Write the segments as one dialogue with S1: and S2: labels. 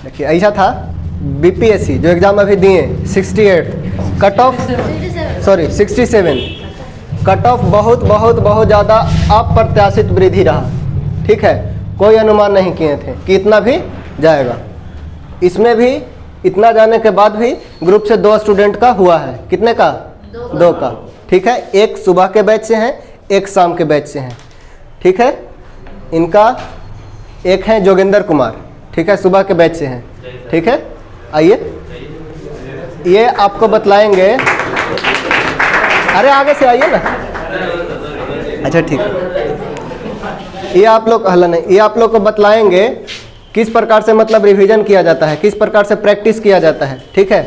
S1: देखिए ऐसा था, बीपीएससी जो एग्ज़ाम अभी दिए 68 cut off, sorry 67 cut off बहुत बहुत बहुत ज़्यादा अप्रत्याशित वृद्धि रहा। ठीक है, कोई अनुमान नहीं किए थे कि इतना भी जाएगा। इसमें भी इतना जाने के बाद भी ग्रुप से 2 स्टूडेंट का हुआ है। कितने का? 2 का। ठीक है, एक सुबह के बैच से हैं, एक शाम के बैच से हैं। ठीक है, इनका एक है जोगिंदर कुमार, ठीक है, सुबह के बैच से हैं। ठीक है, आइए ये आपको बतलाएंगे। अरे आगे से आइए ना। अच्छा ठीक है, ये आप लोग हल्ला नहीं, ये आप लोग को बतलाएंगे किस प्रकार से मतलब रिवीजन किया जाता है, किस प्रकार से प्रैक्टिस किया जाता है। ठीक है,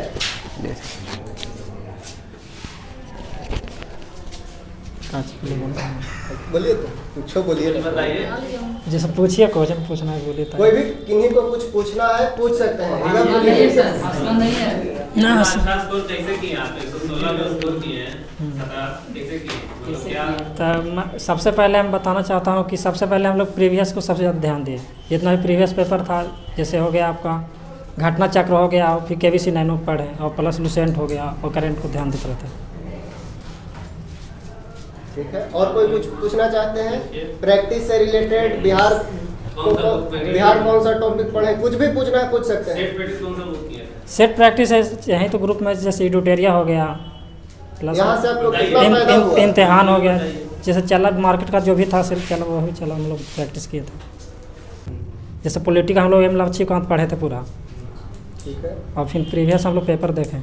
S1: बोलिए तो पूछो, बोलिए
S2: जैसे पूछिए, क्वेश्चन पूछना है बोलिए।
S1: कोई भी किन्हीं को कुछ पूछना है पूछ सकते हैं।
S2: तो सबसे पहले हम बताना चाहता हूँ कि सबसे पहले हम लोग प्रीवियस को सबसे ज़्यादा ध्यान दिए। जितना भी प्रीवियस पेपर था, जैसे हो गया आपका घटना चक्र हो गया, और फिर केबीसी 9 पढ़े, और प्लस लुसेंट हो गया, और करंट को ध्यान देते रहते हैं।
S1: ठीक है, और कोई कुछ पूछना चाहते हैं प्रैक्टिस से रिलेटेड? बिहार कौन सा टॉपिक पढ़े, कुछ भी पूछना है पूछ सकते हैं।
S2: सेट प्रैक्टिस है यहीं तो ग्रुप में, जैसे इडोटेरिया हो गया, प्लस
S1: यहाँ से आप लोग कितना फायदा हुआ?
S2: इम्तिहान हो गया, जैसे चला मार्केट का जो भी था सिर्फ चला वो भी चला, हम लोग प्रैक्टिस किए थे। जैसे पॉलिटी का हम लोग लक्ष्मीकांत पढ़े थे पूरा।
S1: ठीक है,
S2: और फिर प्रीवियस हम लोग पेपर देखें।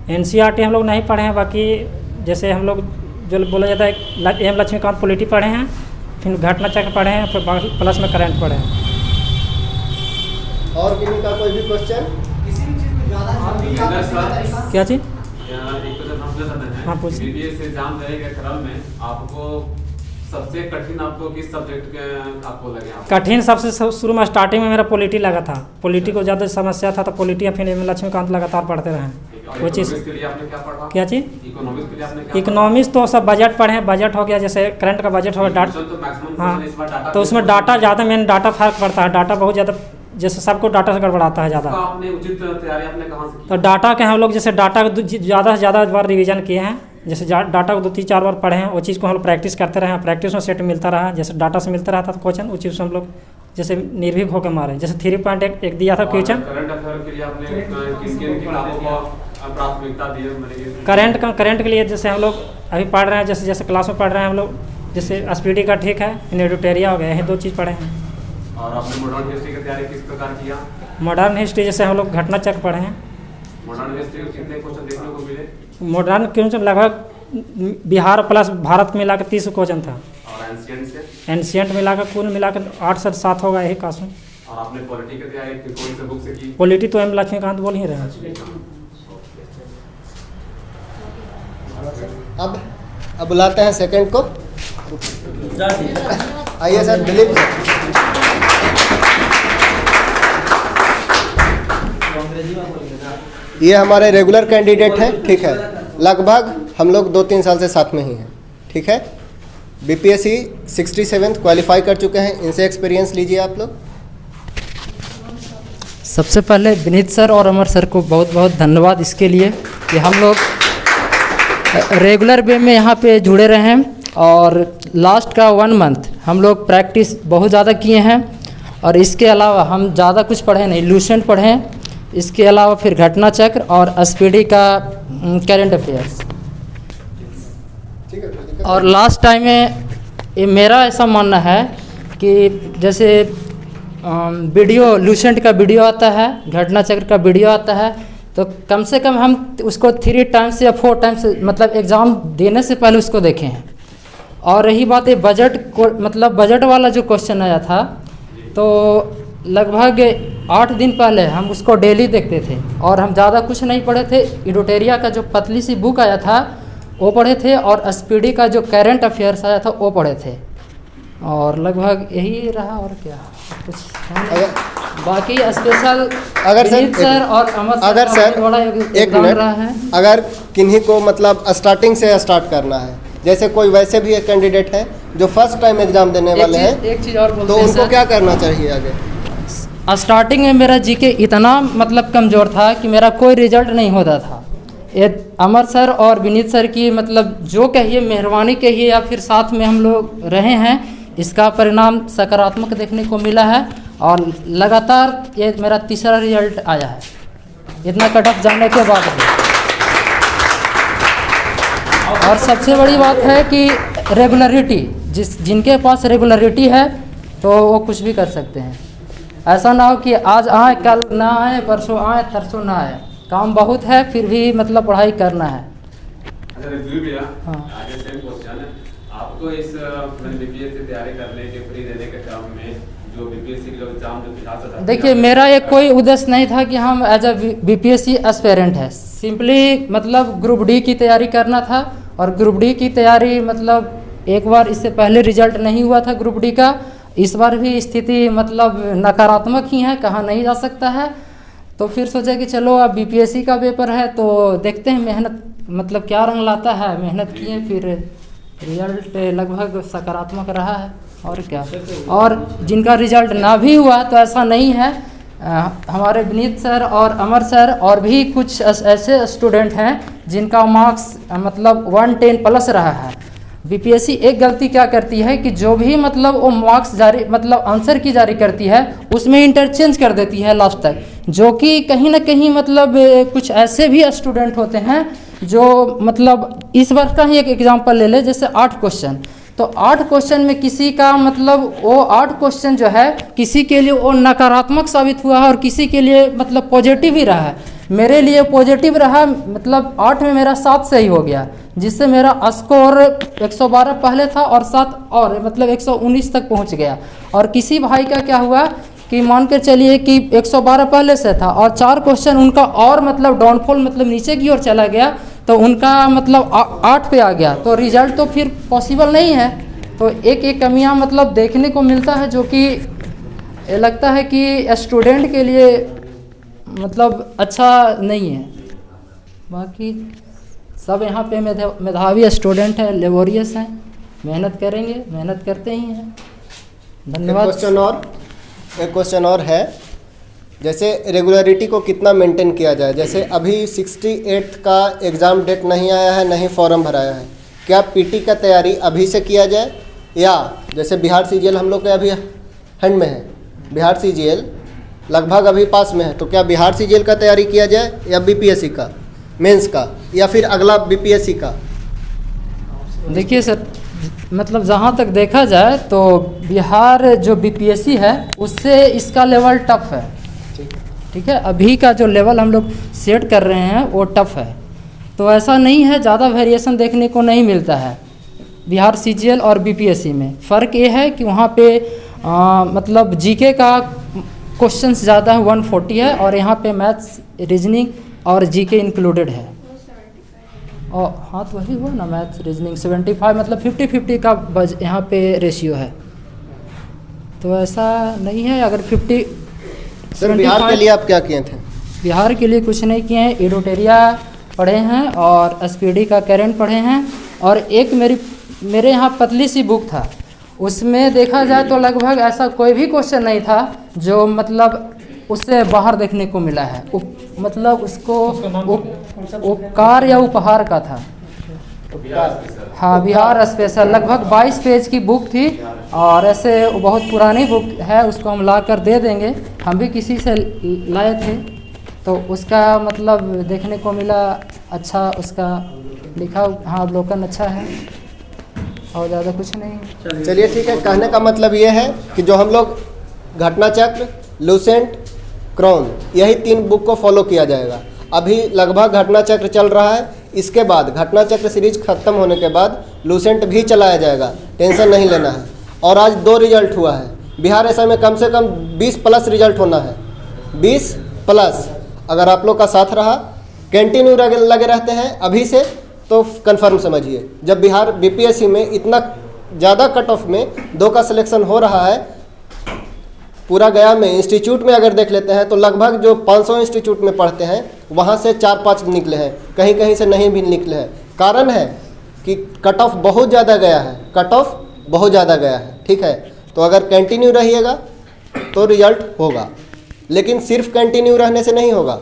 S2: एनसीईआरटी हम लोग नहीं पढ़े हैं, बाकी जैसे हम लोग जो बोला जाता है एम लक्ष्मीकांत पॉलिटी पढ़े हैं, फिर घटना चक्र पढ़े हैं, फिर प्लस में करंट पढ़े हैं।
S1: और किसी का कोई भी क्वेश्चन?
S2: क्या चीज़?
S3: हाँ पूछिए। बीबीए से एग्जाम देने के क्रम में आपको सबसे कठिन आपको किस सब्जेक्ट के आपको लगे?
S2: कठिन सबसे शुरू में स्टार्टिंग में मेरा पॉलिटी लगा था। पॉलिटी को ज़्यादा समस्या था, तो पॉलिटी फिर एम लक्ष्मीकांत लगातार पढ़ते रहे। वो चीज़ क्या चीज़? इकोनॉमिक्स तो सब बजट पढ़े हैं, बजट हो गया, जैसे करंट का बजट हो गया, हाँ, तो उसमें डाटा ज़्यादा मेन डाटा फर्क पड़ता है। डाटा बहुत ज़्यादा, जैसे सबको डाटा से गड़बड़ाता है ज़्यादा।
S3: आपने उचित तैयारी आपने कहाँ से की?
S2: तो डाटा के हम लोग जैसे डाटा को ज़्यादा से ज़्यादा बार रिवीजन किए हैं। जैसे डाटा को 2-3-4 बार पढ़े हैं, वो चीज़ को हम लोग प्रैक्टिस करते रहे हैं। प्रैक्टिस में सेट मिलता रहा, जैसे डाटा से मिलता रहा था तो क्वेश्चन, उस चीज़ से हम लोग जैसे निर्भीक होकर मारे। जैसे 3.1 दिया था क्वेश्चन, करंट के लिए जैसे हम लोग अभी पढ़ रहे हैं, जैसे जैसे क्लास में पढ़ रहे हैं हम लोग, जैसे एसपीडी का ठीक है, एडोटेरिया हो गया, यही 2 चीज़ पढ़े हैं।
S3: और आपने मॉडर्न हिस्ट्री की तैयारी किस प्रकार किया?
S2: मॉडर्न हिस्ट्री जैसे हम लोग घटना चक्र पढ़े हैं।
S3: मॉडर्न हिस्ट्री में कितने क्वेश्चन देखने को मिले?
S2: मॉडर्न क्वेश्चन लगभग बिहार प्लस भारत मिला कर 30 क्वेश्चन था।
S3: और एंशिएंट से?
S2: एंशिएंट मिलाकर कुल मिलाकर 8 से 7 होगा यही कासम।
S3: और आपने पॉलिटी की तैयारी कौन से बुक से की?
S2: पॉलिटी तो एम लक्ष्मीकांत बोल ही रहे हैं।
S1: अब बुलाते हैं सेकंड को। आइए सर, दिलीप सर। ये हमारे रेगुलर कैंडिडेट हैं। ठीक है, लगभग हम लोग 2-3 साल से साथ में ही हैं। ठीक है, बीपीएससी 67 क्वालिफाई कर चुके हैं। इनसे एक्सपीरियंस लीजिए आप लोग।
S4: सबसे पहले विनीत सर और अमर सर को बहुत बहुत धन्यवाद इसके लिए कि हम लोग रेगुलर वे में यहाँ पे जुड़े रहे हैं, और लास्ट का 1 मंथ हम लोग प्रैक्टिस बहुत ज़्यादा किए हैं। और इसके अलावा हम ज़्यादा कुछ पढ़े नहीं, लूसेंट पढ़े हैं, इसके अलावा फिर घटना चक्र और एसपीडी का करंट अफेयर्स। और लास्ट टाइम में ये मेरा ऐसा मानना है कि जैसे वीडियो लूसेंट का वीडियो आता है, घटना चक्र का वीडियो आता है, तो कम से कम हम उसको 3 टाइम्स या 4 टाइम्स मतलब एग्ज़ाम देने से पहले उसको देखें हैं। और रही बात है बजट को, मतलब बजट वाला जो क्वेश्चन आया था, तो लगभग 8 दिन पहले हम उसको डेली देखते थे, और हम ज़्यादा कुछ नहीं पढ़े थे। इडोटेरिया का जो पतली सी बुक आया था वो पढ़े थे, और एसपीडी का जो करंट अफेयर्स आया था वो पढ़े थे, और लगभग यही रहा। और क्या कुछ बाकी स्पेशल
S1: अगर
S4: सर और अमर सर,
S1: अगर सर
S4: बड़ा
S1: एक मिनट, अगर किन्हीं को मतलब स्टार्टिंग से स्टार्ट करना है, जैसे कोई वैसे भी एक कैंडिडेट है जो फर्स्ट टाइम एग्जाम देने वाले हैं,
S4: एक चीज़ और
S1: तो उनको क्या करना चाहिए आगे?
S4: स्टार्टिंग में मेरा जीके इतना मतलब कमज़ोर था कि मेरा कोई रिजल्ट नहीं होता था। ये अमर सर और विनीत सर की मतलब जो कहिए मेहरबानी कहिए या फिर साथ में हम लोग रहे हैं, इसका परिणाम सकारात्मक देखने को मिला है और लगातार ये मेरा तीसरा रिजल्ट आया है इतना कट ऑफ जाने के बाद भी। और सबसे बड़ी बात है कि रेगुलरिटी, जिनके पास रेगुलरिटी है तो वो कुछ भी कर सकते हैं। ऐसा ना हो कि आज आए कल ना आए, परसों आए तरसों ना आए। काम बहुत है फिर भी मतलब पढ़ाई करना है।
S3: अच्छा रिव्यू भैया, आगे सेम क्वेश्चन है आपको। इस बीपीएससी की तैयारी करने के फ्री देने के क्रम में जो बीपीएससी के एग्जाम जो बिहार से,
S4: देखिए मेरा एक कोई उद्देश्य नहीं था कि हम एज अ बीपीएससी एस्पिरेंट है, सिंपली मतलब ग्रुप डी की तैयारी करना था। और ग्रुप डी की तैयारी मतलब एक बार इससे पहले रिजल्ट नहीं हुआ था ग्रुप डी का, इस बार भी स्थिति मतलब नकारात्मक ही है, कहा नहीं जा सकता है। तो फिर सोचा कि चलो अब बीपीएससी का पेपर है तो देखते हैं मेहनत मतलब क्या रंग लाता है। मेहनत किए फिर रिजल्ट लगभग सकारात्मक रहा है और क्या। और जिनका रिजल्ट ना भी हुआ तो ऐसा नहीं है, हमारे विनीत सर और अमर सर और भी कुछ ऐसे स्टूडेंट हैं जिनका मार्क्स मतलब 110 प्लस रहा है। बीपीएससी एक गलती क्या करती है कि जो भी मतलब वो मार्क्स जारी मतलब आंसर की जारी करती है उसमें इंटरचेंज कर देती है लास्ट तक, जो कि कहीं ना कहीं मतलब कुछ ऐसे भी स्टूडेंट होते हैं जो मतलब इस वर्ष का ही एक एग्जांपल ले ले, जैसे 8 क्वेश्चन, तो 8 क्वेश्चन में किसी का मतलब वो 8 क्वेश्चन जो है किसी के लिए वो नकारात्मक साबित हुआ है और किसी के लिए मतलब पॉजिटिव ही रहा है। मेरे लिए पॉजिटिव रहा, मतलब 8 में मेरा 7 सही हो गया, जिससे मेरा स्कोर 112 पहले था और 7 और मतलब 119 तक पहुंच गया। और किसी भाई का क्या हुआ कि मान कर चलिए कि 112 पहले से था और 4 क्वेश्चन उनका और मतलब डाउनफॉल मतलब नीचे की ओर चला गया, तो उनका मतलब 8 पे आ गया, तो रिजल्ट तो फिर पॉसिबल नहीं है। तो एक एक कमियां मतलब देखने को मिलता है, जो कि लगता है कि स्टूडेंट के लिए मतलब अच्छा नहीं है। बाकी सब यहाँ पे मेधावी स्टूडेंट हैं, लेबोरियस हैं, मेहनत करेंगे, मेहनत करते ही हैं। धन्यवाद।
S1: एक क्वेश्चन और है, जैसे रेगुलरिटी को कितना मेंटेन किया जाए। जैसे अभी 68 का एग्ज़ाम डेट नहीं आया है, नहीं फॉर्म भराया है, क्या पीटी का तैयारी अभी से किया जाए, या जैसे बिहार सीजीएल हम लोग के अभी हैंड में है, बिहार सीजीएल लगभग अभी पास में है, तो क्या बिहार सीजीएल का तैयारी किया जाए या बीपीएससी का मेंस का, या फिर अगला बीपीएससी का?
S4: देखिए सर, मतलब जहाँ तक देखा जाए तो बिहार जो बीपीएससी है उससे इसका लेवल टफ है। ठीक है, अभी का जो लेवल हम लोग सेट कर रहे हैं वो टफ है, तो ऐसा नहीं है, ज़्यादा वेरिएशन देखने को नहीं मिलता है बिहार सीजीएल और बीपीएससी में। फ़र्क ये है कि वहाँ पे मतलब जीके का क्वेश्चंस ज़्यादा है, 140 है, और यहाँ पे मैथ्स, रीजनिंग और जीके इंक्लूडेड है। और हाँ तो वही हुआ ना, मैथ्स रीजनिंग 75 मतलब 50-50 का यहाँ पे रेशियो है। तो ऐसा नहीं है अगर 50।
S1: सर बिहार के लिए आप क्या किए थे?
S4: बिहार के लिए कुछ नहीं किए हैं, एडोटेरिया पढ़े हैं और एसपीडी का करंट पढ़े हैं। और एक मेरे यहाँ पतली सी बुक था, उसमें देखा जाए तो लगभग ऐसा कोई भी क्वेश्चन नहीं था जो मतलब उससे बाहर देखने को मिला है। मतलब उसको उपकार या उपहार का था। हाँ, बिहार स्पेशल लगभग 22 पेज की बुक थी, और ऐसे बहुत पुरानी बुक है, उसको हम ला कर दे देंगे। हम भी किसी से लाए थे, तो उसका मतलब देखने को मिला अच्छा, उसका लिखा हाँ अवलोकन अच्छा है, और ज़्यादा कुछ नहीं।
S1: चलिए ठीक है, कहने का मतलब ये है कि जो हम लोग घटना चक्र, लूसेंट, क्राउन, यही 3 बुक को फॉलो किया जाएगा। अभी लगभग घटना चक्र चल रहा है, इसके बाद घटना चक्र सीरीज खत्म होने के बाद लूसेंट भी चलाया जाएगा, टेंशन नहीं लेना है। और आज 2 रिजल्ट हुआ है बिहार ऐसा में, कम से कम 20 प्लस रिजल्ट होना है, 20 प्लस। अगर आप लोग का साथ रहा, कंटिन्यू लगे रहते हैं अभी से, तो कंफर्म समझिए, जब बिहार बीपीएससी में इतना ज़्यादा कट ऑफ में 2 का सिलेक्शन हो रहा है, पूरा गया में इंस्टीट्यूट में अगर देख लेते हैं तो लगभग जो 500 इंस्टीट्यूट में पढ़ते हैं वहाँ से 4-5 निकले हैं, कहीं कहीं से नहीं भी निकले हैं। कारण है कि कट ऑफ बहुत ज़्यादा गया है, कट ऑफ बहुत ज़्यादा गया है। ठीक है, तो अगर कंटिन्यू रहिएगा तो रिजल्ट होगा। लेकिन सिर्फ कंटिन्यू रहने से नहीं होगा।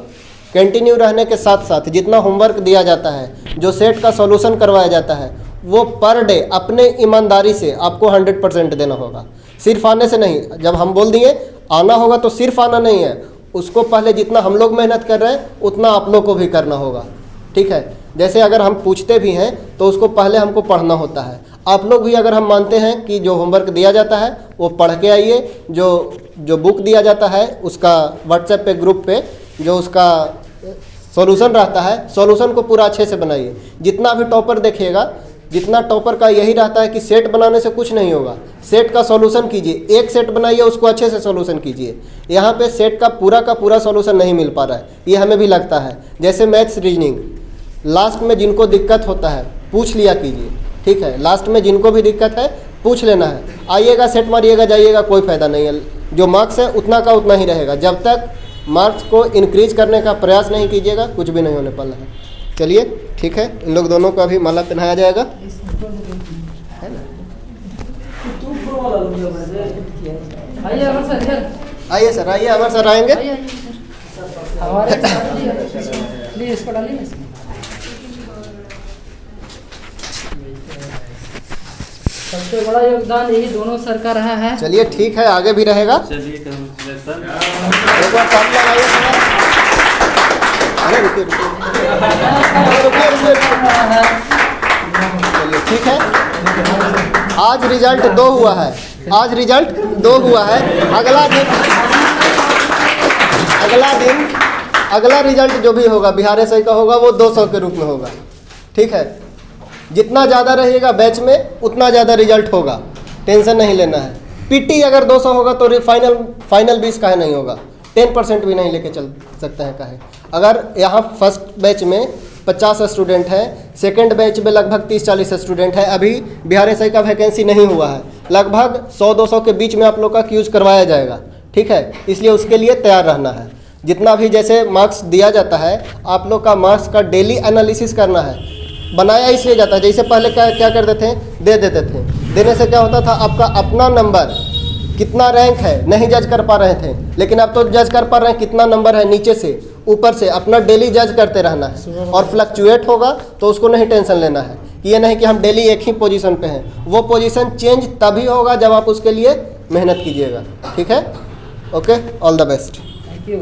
S1: कंटिन्यू रहने के साथ साथ जितना होमवर्क दिया जाता है, जो सेट का सॉल्यूशन करवाया जाता है, वो पर डे अपने ईमानदारी से आपको 100% देना होगा। सिर्फ आने से नहीं, जब हम बोल दिए आना होगा तो सिर्फ आना नहीं है, उसको पहले जितना हम लोग मेहनत कर रहे हैं उतना आप लोग को भी करना होगा। ठीक है, जैसे अगर हम पूछते भी हैं तो उसको पहले हमको पढ़ना होता है। आप लोग भी अगर हम मानते हैं कि जो होमवर्क दिया जाता है वो पढ़ के आइए, जो बुक दिया जाता है उसका व्हाट्सएप पे ग्रुप पे जो उसका सॉल्यूशन रहता है, सॉल्यूशन को पूरा अच्छे से बनाइए। जितना भी टॉपर देखिएगा, जितना टॉपर का यही रहता है कि सेट बनाने से कुछ नहीं होगा, सेट का सॉल्यूशन कीजिए, एक सेट बनाइए उसको अच्छे से सॉल्यूशन कीजिए। यहाँ पे सेट का पूरा सॉल्यूशन नहीं मिल पा रहा है, ये हमें भी लगता है। जैसे मैथ्स रीजनिंग, लास्ट में जिनको दिक्कत होता है पूछ लिया कीजिए। ठीक है, लास्ट में जिनको भी दिक्कत है पूछ लेना है, आइएगा सेट मारिएगा जाइएगा, कोई फ़ायदा नहीं है। जो मार्क्स है उतना का उतना ही रहेगा। जब तक मार्क्स को इंक्रीज करने का प्रयास नहीं कीजिएगा कुछ भी नहीं होने वाला है। चलिए ठीक है, इन लोग दोनों का भी माला पहनाया जाएगा, है ना।
S4: आइए अमर सर इधर।
S1: आइए सर, आइए अमर सर आएंगे।
S4: हमारे प्लीज इसको डालिए इसमें। सबसे बड़ा योगदान यही दोनों सर का रहा है।
S1: चलिए ठीक है, आगे भी रहेगा।
S3: चलिए
S1: एक बार ताली लगाइए सर। अरे रुकिए रुकिए। चलिए ठीक है, आज रिजल्ट 2 हुआ है, आज रिजल्ट 2 हुआ है। अगला रिजल्ट जो भी होगा बिहार एसआई का होगा, वो 200 के रूप में होगा। ठीक है, जितना ज़्यादा रहिएगा बैच में उतना ज़्यादा रिजल्ट होगा, टेंशन नहीं लेना है। पीटी अगर 200 होगा तो फाइनल 20 काहे नहीं होगा, 10% भी नहीं लेके चल सकते हैं काहे। अगर यहाँ फर्स्ट बैच में 50 स्टूडेंट हैं, सेकंड बैच में लगभग 30-40 स्टूडेंट हैं, अभी बिहार एसआई का वैकेंसी नहीं हुआ है, लगभग 100-200 के बीच में आप लोग का क्यूज करवाया जाएगा। ठीक है, इसलिए उसके लिए तैयार रहना है। जितना भी जैसे मार्क्स दिया जाता है, आप लोग का मार्क्स का डेली एनालिसिस करना है। बनाया इसलिए जाता है, जैसे पहले क्या करते थे, दे देते थे, देने से क्या होता था, आपका अपना नंबर कितना रैंक है नहीं जज कर पा रहे थे, लेकिन अब तो जज कर पा रहे हैं कितना नंबर है, नीचे से ऊपर से अपना डेली जज करते रहना है। और फ्लक्चुएट होगा तो उसको नहीं टेंशन लेना है, ये नहीं कि हम डेली एक ही पोजीशन पे हैं, वो पोजीशन चेंज तभी होगा जब आप उसके लिए मेहनत कीजिएगा। ठीक है, okay, all the best.
S4: Thank you.